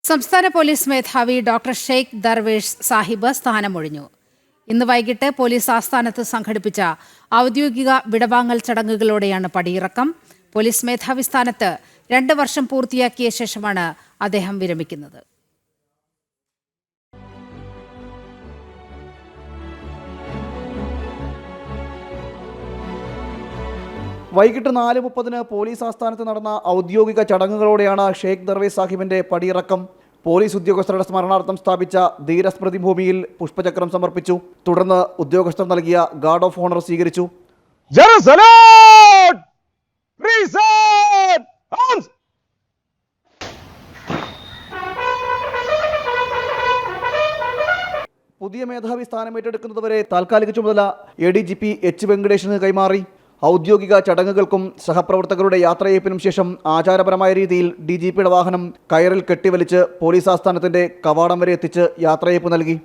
സംസ്ഥാന പോലീസ് മേധാവി ഡോക്ടർ ഷെയ്ഖ് ദർവേഷ് സാഹിബ് സ്ഥാനമൊഴിഞ്ഞു. ഇന്ന് വൈകിട്ട് പോലീസ് ആസ്ഥാനത്ത് സംഘടിപ്പിച്ച ഔദ്യോഗിക വിടവാങ്ങൽ ചടങ്ങുകളോടെയാണ് പടിയിറക്കം. പോലീസ് മേധാവി സ്ഥാനത്ത് 2 വർഷം പൂർത്തിയാക്കിയ ശേഷമാണ് അദ്ദേഹം വിരമിക്കുന്നത്. വൈകിട്ട് 4:30 പോലീസ് ആസ്ഥാനത്ത് നടന്ന ഔദ്യോഗിക ചടങ്ങുകളോടെയാണ് ഷെയ്ഖ് ദർവേഷ് സാഹിബിന്റെ പടിയിറക്കം. പോലീസ് ഉദ്യോഗസ്ഥരുടെ സ്മരണാർത്ഥം സ്ഥാപിച്ച ധീരസ്മൃതി ഭൂമിയിൽ പുഷ്പചക്രം സമർപ്പിച്ചു. തുടർന്ന് ഉദ്യോഗസ്ഥർ നൽകിയ ഗാർഡ് ഓഫ് ഓണർ സ്വീകരിച്ചു. പുതിയ മേധാവി സ്ഥാനമേറ്റെടുക്കുന്നതുവരെ താൽക്കാലിക ചുമതല ADGP H. വെങ്കടേഷിന് കൈമാറി. ഔദ്യോഗിക ചടങ്ങുകൾക്കും സഹപ്രവർത്തകരുടെ യാത്രയയപ്പിനും ശേഷം ആചാരപരമായ രീതിയിൽ DGPയുടെ വാഹനം കയറിൽ കെട്ടിവലിച്ച് പോലീസ് ആസ്ഥാനത്തിന്റെ കവാടം വരെ എത്തിച്ച് യാത്രയയപ്പ് നൽകി.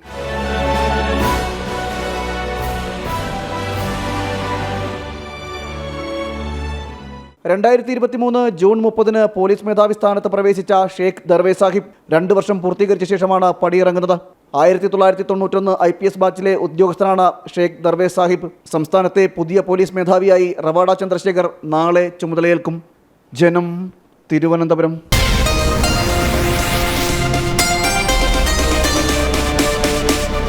ജൂൺ 30 പോലീസ് മേധാവി സ്ഥാനത്ത് പ്രവേശിച്ച ഷെയ്ഖ് ദർവേഷ് സാഹിബ് 2 വർഷം പൂർത്തീകരിച്ച ശേഷമാണ് പടിയിറങ്ങുന്നത്. 1991 IPS ബാച്ചിലെ ഉദ്യോഗസ്ഥനാണ് ഷെയ്ഖ് ദർവേഷ് സാഹിബ്. സംസ്ഥാനത്തെ പുതിയ പോലീസ് മേധാവിയായി റവാഡ ചന്ദ്രശേഖർ നാളെ ചുമതലയേൽക്കും. ജനം, തിരുവനന്തപുരം.